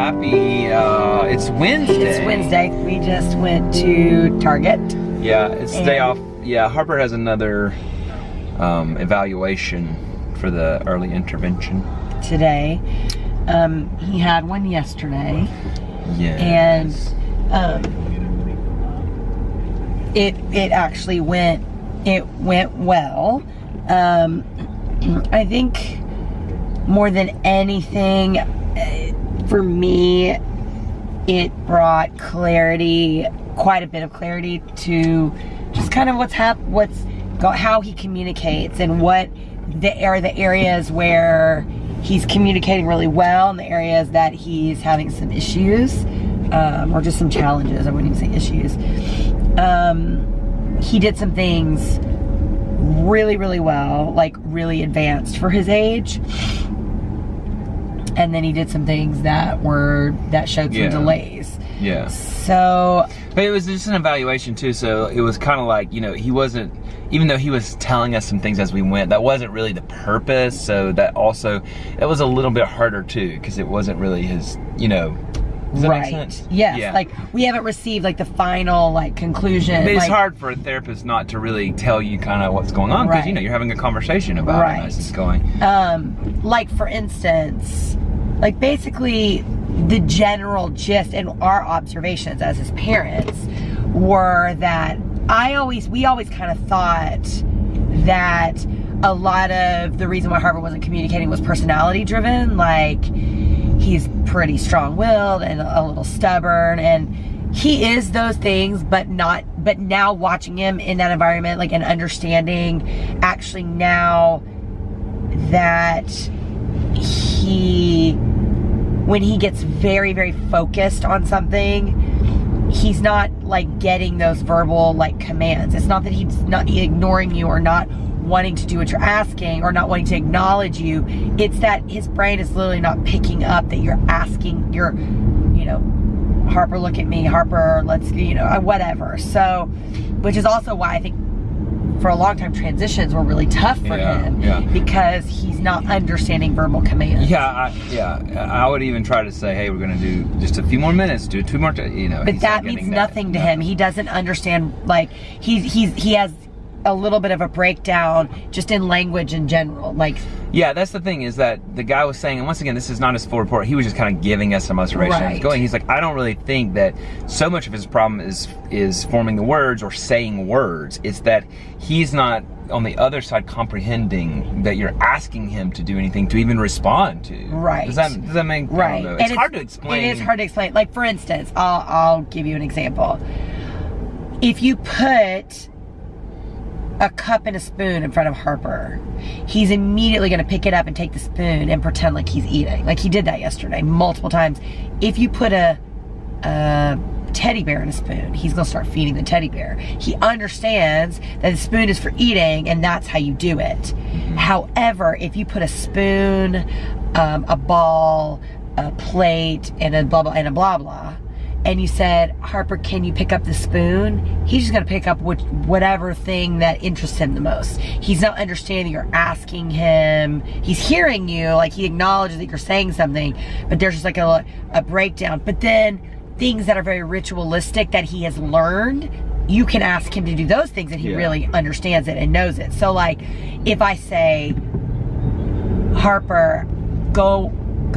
happy, it's Wednesday. It's Wednesday. We just went to Target. Yeah, it's the day off. Yeah, Harper has another evaluation for the early intervention. Today. He had one yesterday. Yes. And it actually went well. I think more than anything, for me, it brought clarity, quite a bit of clarity to just kind of how he communicates and what are the areas where he's communicating really well and the areas that he's having some issues, or just some challenges. I wouldn't even say issues. He did some things really, really well, like really advanced for his age. And then he did some things that showed some delays. Yeah. So. But it was just an evaluation too, so it was kind of like, he wasn't, even though he was telling us some things as we went, that wasn't really the purpose, so that also, it was a little bit harder too, because it wasn't really his, does that make sense? Yes. Yeah. Like, we haven't received like the final conclusion. But it's hard for a therapist not to really tell you kind of what's going on, because you're having a conversation about it as it's going. Like for instance, like basically the general gist and our observations as his parents were that we always kind of thought that a lot of the reason why Harper wasn't communicating was personality driven. Like, he's pretty strong-willed and a little stubborn, and he is those things, but now watching him in that environment, like, and understanding actually now that when he gets very, very focused on something, he's not like getting those verbal like commands. It's not that he's not ignoring you or not wanting to do what you're asking or not wanting to acknowledge you. It's that his brain is literally not picking up that you're asking, Harper, look at me, Harper, let's, whatever. So, which is also why I think for a long time transitions were really tough for him, because he's not understanding verbal commands. I would even try to say, hey, we're going to do just a few more minutes, do 2 more, But that means nothing to him. He doesn't understand, like, he has a little bit of a breakdown just in language in general. Like, yeah, that's the thing, is that the guy was saying, and once again, this is not his full report, he was just kind of giving us some observations. Right. He's like, I don't really think that so much of his problem is forming the words or saying words. It's that he's not on the other side comprehending that you're asking him to do anything to even respond to. Right. Does that make sense? Right. It's hard to explain. It is hard to explain. Like, for instance, I'll give you an example. If you put a cup and a spoon in front of Harper, he's immediately going to pick it up and take the spoon and pretend like he's eating. Like, he did that yesterday multiple times. If you put a teddy bear in a spoon, he's going to start feeding the teddy bear. He understands that the spoon is for eating, and that's how you do it. Mm-hmm. However, if you put a spoon, a ball, a plate, and a blah blah and a blah blah, and you said, Harper, can you pick up the spoon? He's just going to pick up whatever thing that interests him the most. He's not understanding you're asking him. He's hearing you, like, he acknowledges that you're saying something, but there's just like a breakdown. But then things that are very ritualistic that he has learned, you can ask him to do those things, and he really understands it and knows it. So, like, if I say, Harper, go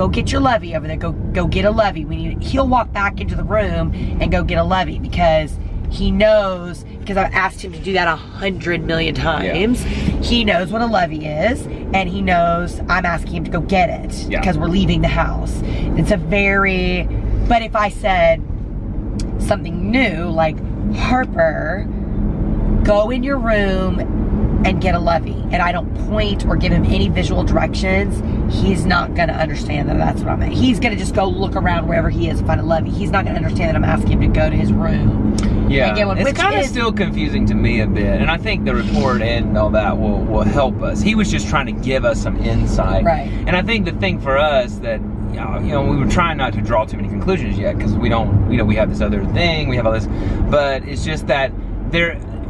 get your lovey over there. Go get a lovey. He'll walk back into the room and go get a lovey, because he knows, because I've asked him to do that 100 million times. He knows what a lovey is, and he knows I'm asking him to go get it because we're leaving the house. But if I said something new, like, Harper, go in your room and get a lovey, and I don't point or give him any visual directions, he's not going to understand that that's what I'm at. He's going to just go look around wherever he is and find a lovey. He's not going to understand that I'm asking him to go to his room. Yeah, get one, it's kind of still confusing to me a bit, and I think the report and all that will help us. He was just trying to give us some insight. Right. And I think the thing for us that, we were trying not to draw too many conclusions yet, because we don't, we have this other thing, we have all this, but it's just that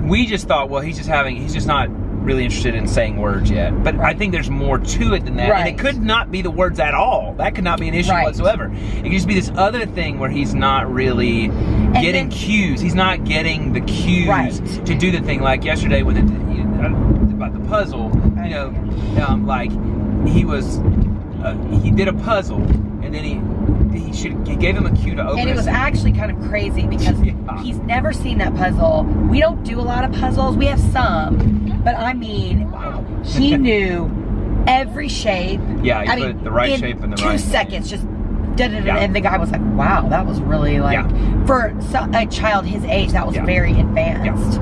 we just thought, well, he's just not really interested in saying words yet. But I think there's more to it than that. Right. And it could not be the words at all. That could not be an issue whatsoever. It could just be this other thing where he's not really getting cues. He's not getting the cues to do the thing. Like yesterday with about the puzzle, you know, like he did a puzzle, and then he gave him a cue to open it. And it was actually kind of crazy because he's never seen that puzzle. We don't do a lot of puzzles. We have some, but I mean, he knew every shape. Yeah, he put the right shape in the right 2 seconds, just and the guy was like, wow, that was really like, for a child his age, that was very advanced.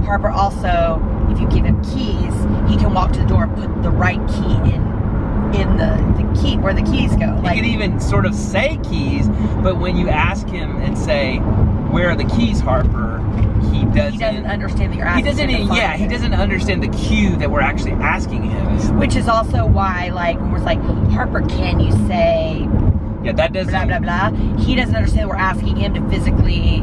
Harper also, if you give him keys, he can walk to the door and put the right key in the key, where the keys go. Like, he can even sort of say keys, but when you ask him and say, where are the keys, Harper, he doesn't understand that you're asking him. He doesn't understand the cue that we're actually asking him. Which is also why, like, when we're like, Harper, can you say that doesn't blah, blah, blah, he doesn't understand that we're asking him to physically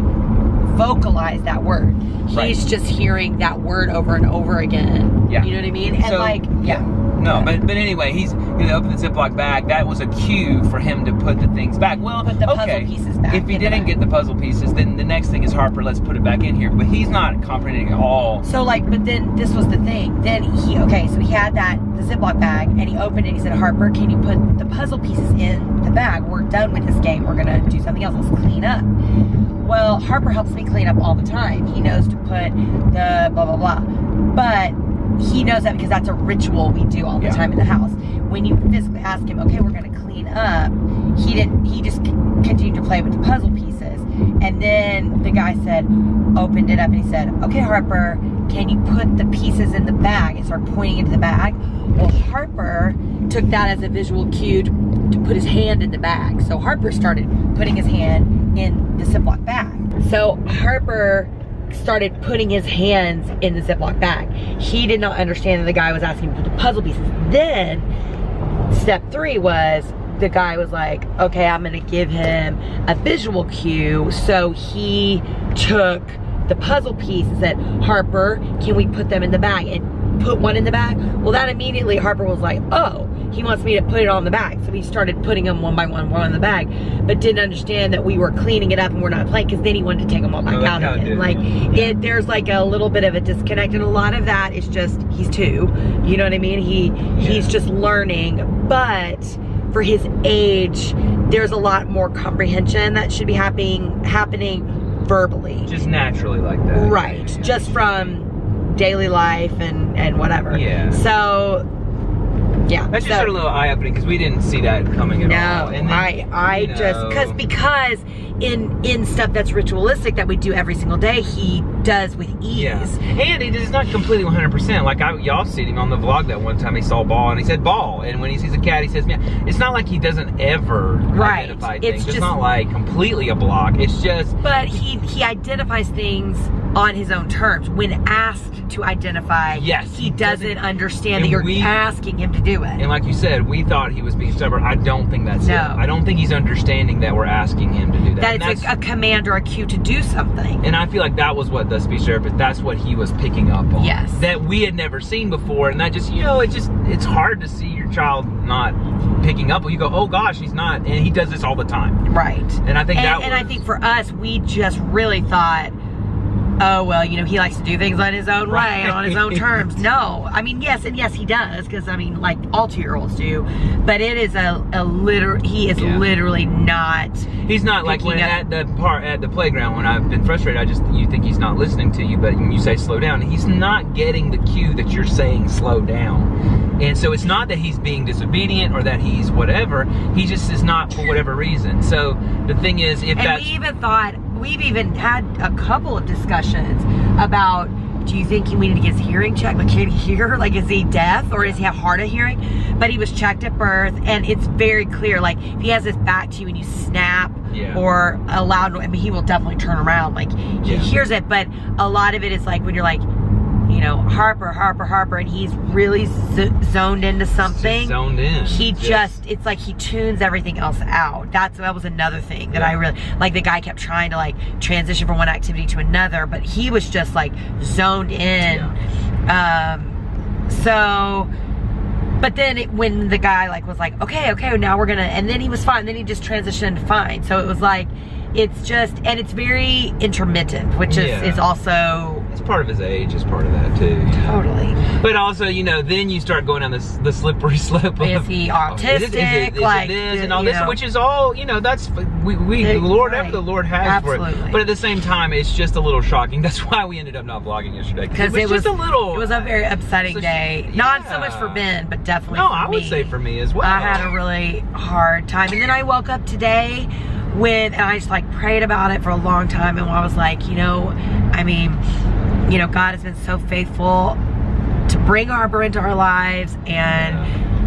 vocalize that word. He's just hearing that word over and over again. You know what I mean? And No, but anyway, he's going to open the Ziploc bag. That was a cue for him to put the things back. Well, put the puzzle pieces back. If he didn't get the puzzle pieces, then the next thing is, Harper, let's put it back in here. But he's not comprehending at all. So, like, but then this was the thing. Then he had the Ziploc bag, and he opened it. He said, Harper, can you put the puzzle pieces in the bag? We're done with this game. We're going to do something else. Let's clean up. Well, Harper helps me clean up all the time. He knows to put the blah, blah, blah. But he knows that because that's a ritual we do all the time in the house. When you physically ask him, okay, we're going to clean up, he just continued to play with the puzzle pieces. And then the guy opened it up, and he said, okay, Harper, can you put the pieces in the bag? And started pointing into the bag. Well, Harper took that as a visual cue to put his hand in the bag. So Harper started putting his hand in the Ziploc bag. So Harper started putting his hands in the Ziploc bag. He did not understand that the guy was asking him to put the puzzle pieces. Then, step 3 was, the guy was like, okay, I'm gonna give him a visual cue. So he took the puzzle piece and said, Harper, can we put them in the bag? And put one in the bag. Well, that immediately Harper was like, oh, he wants me to put it on the bag. So he started putting them one by one in the bag, but didn't understand that we were cleaning it up and we're not playing, because then he wanted to take them all back out again. Like, there's like a little bit of a disconnect, and a lot of that is just, he's 2, you know what I mean? He's just learning, but for his age, there's a lot more comprehension that should be happening verbally. Just naturally like that. Right, just from daily life and whatever. Yeah. So, yeah. That's just sort of a little eye-opening, because we didn't see that coming at all. And then, because in stuff that's ritualistic that we do every single day, he does with ease. Yeah. And it is not completely 100%. Like, y'all seen him on the vlog that one time, he saw ball and he said ball. And when he sees a cat, he says meow. It's not like he doesn't ever identify things. It's not like completely a block. It's just... But he identifies things on his own terms. When asked to identify, he doesn't understand that you're asking him to do it. And like you said, we thought he was being stubborn. I don't think that's it. I don't think he's understanding that we're asking him to do that. That it's a command or a cue to do something. And I feel like that was what the speech therapist, that's what he was picking up on. Yes. That we had never seen before. And that just, it's hard to see your child not picking up. You go, oh gosh, he's not. And he does this all the time. Right. And I think and I think for us, we just really thought, oh, well, he likes to do things on his own way, on his own terms. No. I mean, yes, he does, because, I mean, like all 2-year-olds do. But it is he is literally not. He's not like when at the playground, when I've been frustrated, you think he's not listening to you, but when you say slow down, he's not getting the cue that you're saying slow down. And so it's not that he's being disobedient or that he's whatever, he just is not for whatever reason. So the thing is, we've even had a couple of discussions about, do you think we need to get his hearing checked? Like, can he hear? Like, is he deaf, or does he have hard of hearing? But he was checked at birth, and it's very clear. Like, if he has his back to you and you snap or a loud noise, I mean, he will definitely turn around. Like, he hears it, but a lot of it is like when you're like, Harper, and he's really zoned into something. Just zoned in. It's like he tunes everything else out. That was another thing that I really, like, the guy kept trying to like transition from one activity to another, but he was just like zoned in So, but then when the guy like was like, okay, now we're gonna, and then he was fine, then he just transitioned to fine. So it was like, it's just, and it's very intermittent, which is also, it's part of his age, is part of that too. Totally. But also, you know, then you start going down the slippery slope of, is he autistic? Like this and all this, which is all, you know, that's the Lord, right. The Lord has Absolutely. for it. But at the same time, it's just a little shocking. That's why we ended up not vlogging yesterday, because it was just a little. It was a very upsetting day. Not so much for Ben, but definitely for me. No, I would say for me as well. I had a really hard time, and then I woke up today and I just like prayed about it for a long time, and I was like, you know, I mean, you know, God has been so faithful to bring Harper into our lives, and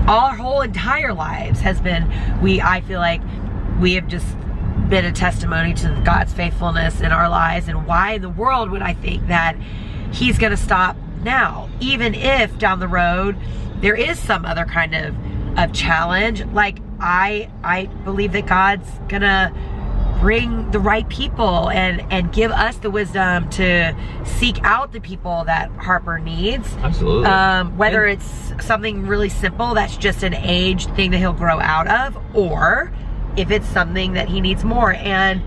our whole entire lives has been, I feel like we have just been a testimony to God's faithfulness in our lives. And why in the world would I think that he's gonna stop now, even if down the road there is some other kind of challenge? Like, I believe that God's gonna bring the right people and give us the wisdom to seek out the people that Harper needs. Absolutely. Whether it's something really simple that's just an age thing that he'll grow out of, or if it's something that he needs more. And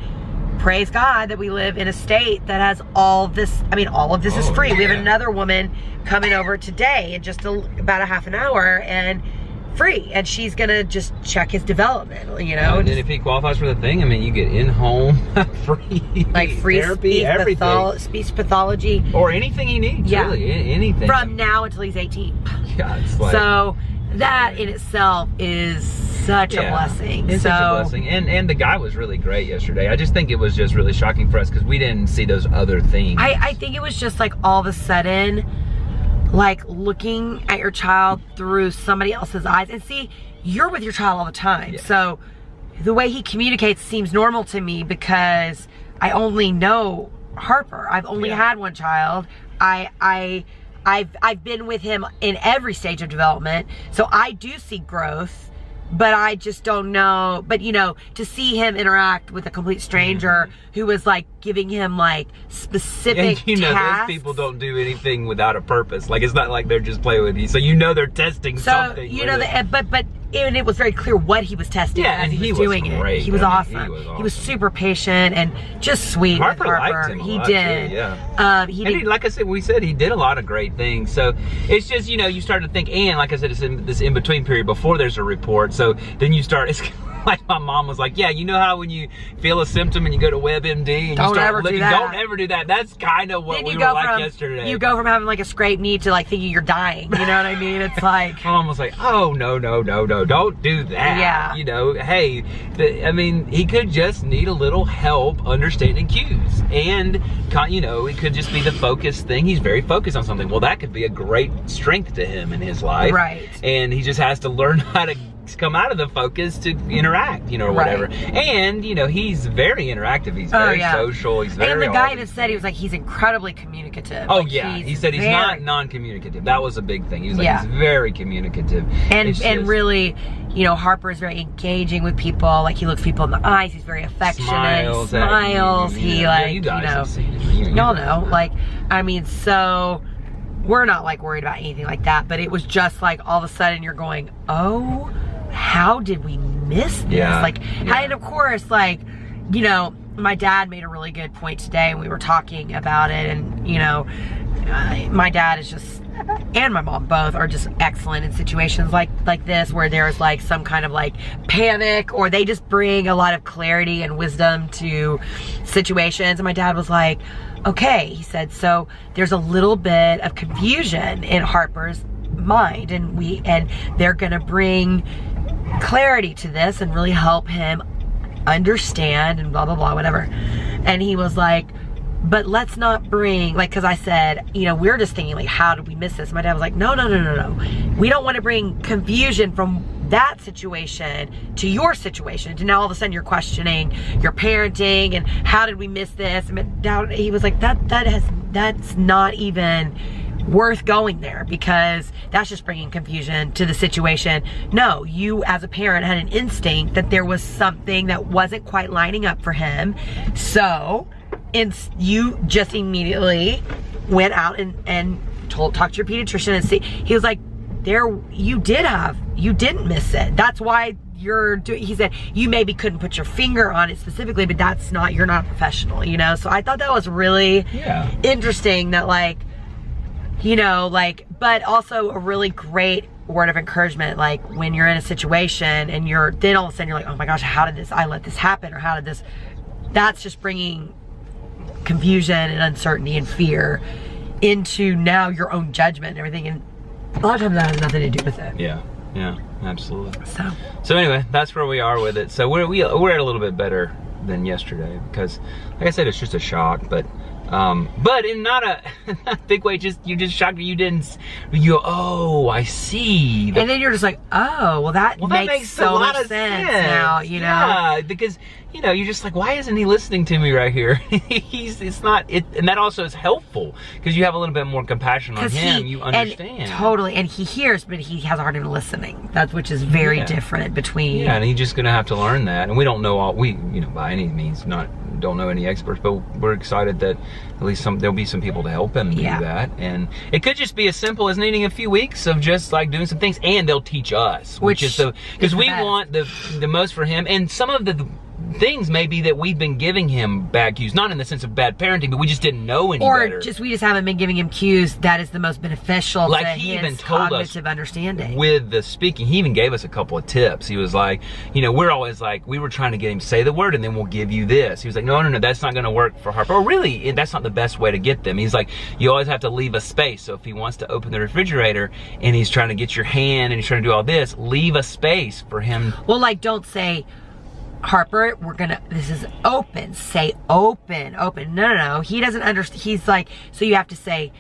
praise God that we live in a state that has all this. I mean, all of this is free. We have another woman coming over today in just about a half an hour, and free, and she's gonna just check his development, you know. And then if he qualifies for the thing, I mean, you get in-home free, like free therapy, everything, speech pathology, or anything he needs. Really, anything from now until he's 18. Yeah, it's like, so that in itself is such a blessing. It's such a blessing, and the guy was really great yesterday. I just think it was just really shocking for us because we didn't see those other things. I think it was just like all of a sudden, like looking at your child through somebody else's eyes. And see, you're with your child all the time. So the way he communicates seems normal to me because I only know Harper. I've only had one child. I've been with him in every stage of development. So I do see growth, but I just don't know. But you know, to see him interact with a complete stranger who was like giving him like specific and you know, tasks. Those people don't do anything without a purpose. Like, it's not like they're just playing with you. So you know they're testing something. You know, but and it was very clear what he was testing as he was doing great. it. He was awesome. He was super patient and just sweet. Harper with Harper. liked him a he lot did. Too, he like I said, we said he did a lot of great things. So it's just, you know, you start to think, and like I said, it's in this in-between period before there's a report. So then you start, it's like my mom was like, yeah, you know how when you feel a symptom and you go to WebMD and you start looking, don't ever do that. That's kind of what we were like yesterday. You go from having like a scraped knee to like thinking you're dying. You know what I mean? It's like, my mom was like, oh, no, don't do that. Yeah. You know, hey, I mean, he could just need a little help understanding cues. And, you know, it could just be the focus thing. He's very focused on something. Well, that could be a great strength to him in his life. Right. And he just has to learn how to come out of the focus to interact, you know, or whatever. And, you know, he's very interactive. He's very social. He's very. And the guy even said, he was like, he's incredibly communicative. Oh, like, yeah. He said he's not non-communicative. That was a big thing. He was like, he's very communicative. And really, you know, Harper is very engaging with people. Like, he looks people in the eyes. He's very affectionate. Smiles. He like, you guys y'all know. Like, I mean, so we're not like worried about anything like that. But it was just like all of a sudden you're going, oh, how did we miss this? And of course, like, you know, my dad made a really good point today and we were talking about it, and you know, my dad is just, and my mom both are just excellent in situations like this where there's like some kind of like panic, or they just bring a lot of clarity and wisdom to situations. And my dad was like, okay, he said, so there's a little bit of confusion in Harper's mind, and they're gonna bring clarity to this and really help him understand and blah blah blah, whatever. And he was like, but let's not bring, like, because I said, you know, we're just thinking like, how did we miss this? My dad was like, no, we don't want to bring confusion from that situation to your situation, to now all of a sudden you're questioning your parenting and how did we miss this. And he was like, that's not even worth going there, because that's just bringing confusion to the situation. No, you as a parent had an instinct that there was something that wasn't quite lining up for him, so you just immediately went out and talk to your pediatrician and see. He was like, you didn't miss it. That's why he said, you maybe couldn't put your finger on it specifically, but you're not a professional, you know? So I thought that was really interesting that like, you know, like, but also a really great word of encouragement, like when you're in a situation and then all of a sudden you're like, oh my gosh, how did I let this happen? Or how did this, that's just bringing confusion and uncertainty and fear into now your own judgment and everything. And a lot of times that has nothing to do with it. Yeah, absolutely. So anyway, that's where we are with it. So we're at a little bit better than yesterday because, like I said, it's just a shock, but in not a big way. You're just shocked that you go, oh, I see. And then you're just like, oh, well that makes so much sense now, you know? Yeah, because, you know, you're just like, why isn't he listening to me right here? And that also is helpful because you have a little bit more compassion on him. You understand. Totally, and he hears, but he has a hard time listening. Which is very different between. Yeah, and he's just gonna have to learn that. And we don't know by any means, don't know any experts, but we're excited that at least there'll be some people to help him do that. And it could just be as simple as needing a few weeks of just like doing some things, and they'll teach us, which is because we want the most for him. And some of the things maybe that we've been giving him bad cues, not in the sense of bad parenting, but we just didn't know any better. Or we just haven't been giving him cues that is the most beneficial like to he his even told cognitive understanding. With the speaking, he even gave us a couple of tips. He was like, you know, we're always like, we were trying to get him to say the word and then we'll give you this. He was like, no, that's not going to work for Harper. Or really, that's not the best way to get them. He's like, you always have to leave a space. So if he wants to open the refrigerator and he's trying to get your hand and he's trying to do all this, leave a space for him. Well, like, don't say, Harper, this is open. Say open. No. He doesn't understand. He's like, so you have to say,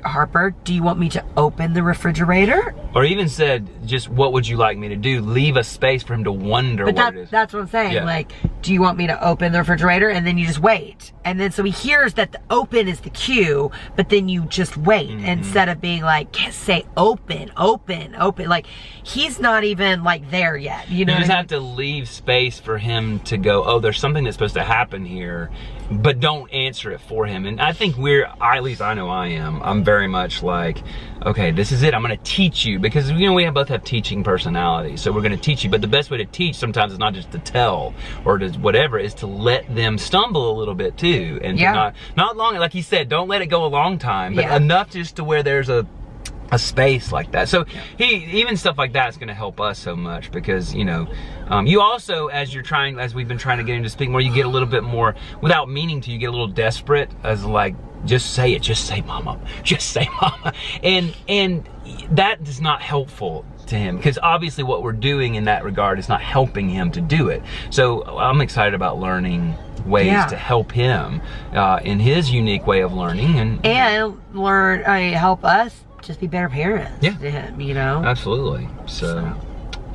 Harper, do you want me to open the refrigerator? Or even said, just what would you like me to do? Leave a space for him to wonder what it is. That's what I'm saying. Yeah. Like, do you want me to open the refrigerator? And then you just wait. And then so he hears that the open is the cue, but then you just wait instead of being like, say open. Like, he's not even like there yet. You know, you just have to leave space for him to go, oh, there's something that's supposed to happen here, but don't answer it for him. And I think at least I know I am. I'm very much like, okay, this is it. I'm going to teach you because, you know, we both have teaching personalities. So we're going to teach you. But the best way to teach sometimes is not just to tell or to whatever, is to let them stumble a little bit too. And to not long, like he said, don't let it go a long time, but enough just to where there's a space like that. So even stuff like that is going to help us so much because, you know, you also, as we've been trying to get him to speak more, you get a little bit more, without meaning to, you get a little desperate as like, just say it, just say mama, and that is not helpful to him because obviously what we're doing in that regard is not helping him to do it. So I'm excited about learning ways to help him in his unique way of learning and help us just be better parents to him, you know? Absolutely. So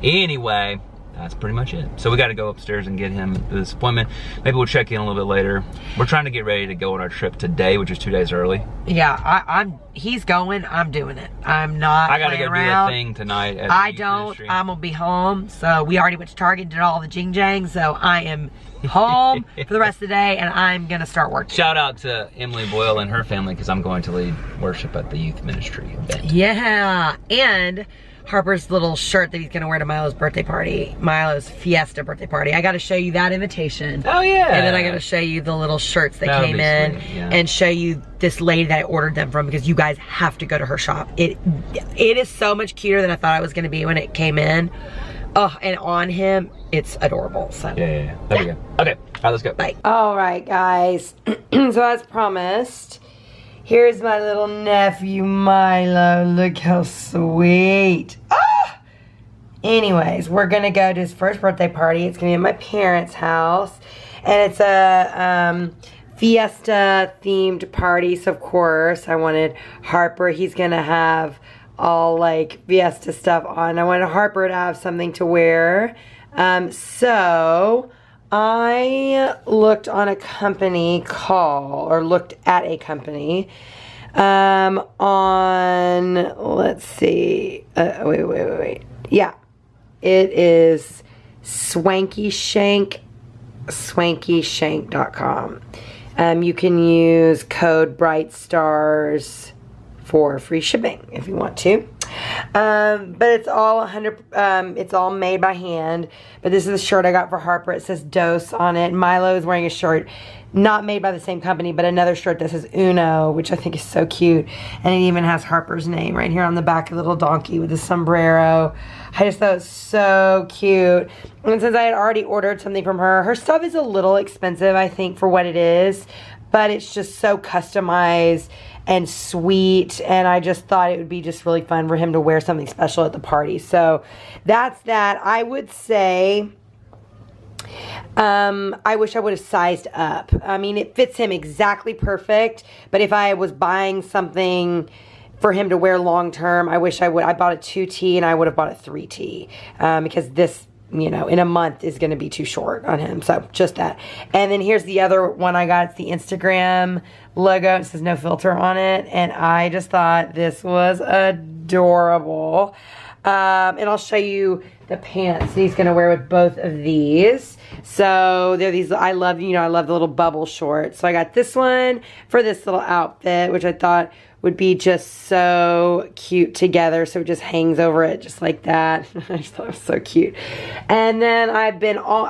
anyway, that's pretty much it. So we got to go upstairs and get him this appointment. Maybe we'll check in a little bit later. We're trying to get ready to go on our trip today, which is 2 days early. Yeah, he's going, I'm doing it. I'm not I got to go around. Do a thing tonight at I don't. I'm going to be home. So we already went to Target and did all the jing-jang. So I am home for the rest of the day and I'm going to start working. Shout out to Emily Boyle and her family because I'm going to lead worship at the youth ministry event. Yeah, and Harper's little shirt that he's gonna wear to Milo's birthday party, Milo's Fiesta birthday party. I gotta show you that invitation. Oh yeah. And then I gotta show you the little shirts that came in and show you this lady that I ordered them from because you guys have to go to her shop. It is so much cuter than I thought it was gonna be when it came in. Oh, and on him, it's adorable. So yeah. There we go. Okay, all right, let's go. Bye. All right, guys. So as promised, here's my little nephew, Milo. Look how sweet. Ah! Anyways, we're going to go to his first birthday party. It's going to be at my parents' house. And it's a Fiesta-themed party. So, of course, I wanted Harper. He's going to have all, like, Fiesta stuff on. I wanted Harper to have something to wear. So I looked at a company on, let's see, wait. Yeah, it is swankyshank.com. You can use code BrightStars for free shipping if you want to. But it's all 100, it's all made by hand. But this is the shirt I got for Harper. It says Dose on it. Milo is wearing a shirt not made by the same company, but another shirt that says Uno, which I think is so cute. And it even has Harper's name right here on the back of the little donkey with the sombrero. I just thought it was so cute. And since I had already ordered something from her, her stuff is a little expensive, I think, for what it is. But it's just so customized and sweet, and I just thought it would be just really fun for him to wear something special at the party. So that's that. I would say I wish I would have sized up. I mean, it fits him exactly perfect, but if I was buying something for him to wear long term, I wish I bought a 2T and I would have bought a 3T, because this, you know, in a month is going to be too short on him. So just that. And then here's the other one I got. It's the Instagram logo. It says no filter on it. And I just thought this was adorable. And I'll show you the pants he's going to wear with both of these. So they're these, I love, you know, I love the little bubble shorts. So I got this one for this little outfit, which I thought would be just so cute together. So it just hangs over it just like that. I just thought it was so cute. And then I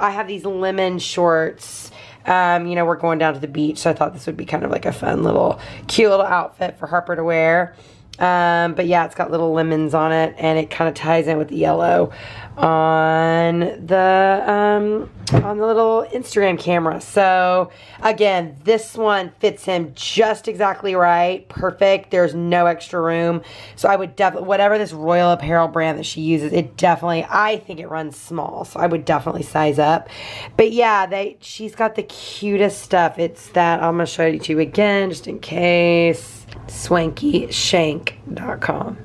have these lemon shorts. You know, we're going down to the beach, so I thought this would be kind of like a fun little, cute little outfit for Harper to wear. But yeah, it's got little lemons on it, and it kind of ties in with the yellow on the little Instagram camera. So again, this one fits him just exactly right. Perfect. There's no extra room. So I would definitely, whatever this Royal Apparel brand that she uses, it definitely, I think it runs small. So I would definitely size up. But yeah, she's got the cutest stuff. It's that, I'm going to show it to you again, just in case. SwankyShank.com.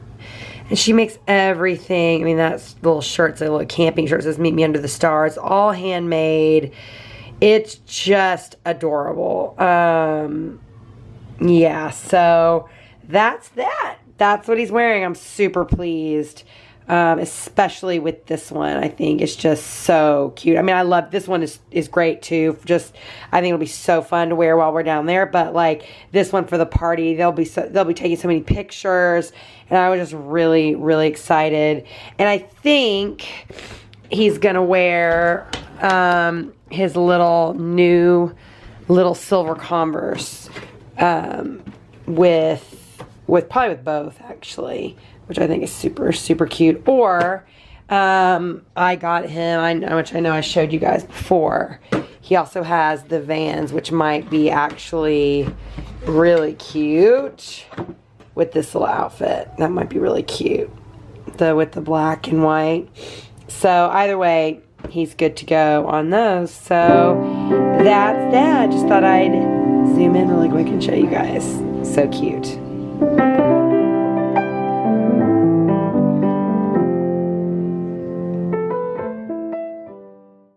And she makes everything. I mean, that's little shirts, a little camping shirt, says meet me under the stars, all handmade. It's just adorable. Yeah, so that's that. That's what he's wearing. I'm super pleased. Especially with this one. I think it's just so cute. I mean, I love this one is great too. Just, I think it'll be so fun to wear while we're down there. But like this one for the party, they'll be taking so many pictures, and I was just really, really excited. And I think he's gonna wear his new little silver Converse probably with both actually, which I think is super, super cute. Or I got him, which I know I showed you guys before, he also has the Vans, which might be actually really cute with this little outfit. That might be really cute, with the black and white. So either way, he's good to go on those. So that's that. Just thought I'd zoom in really quick and show you guys. So cute.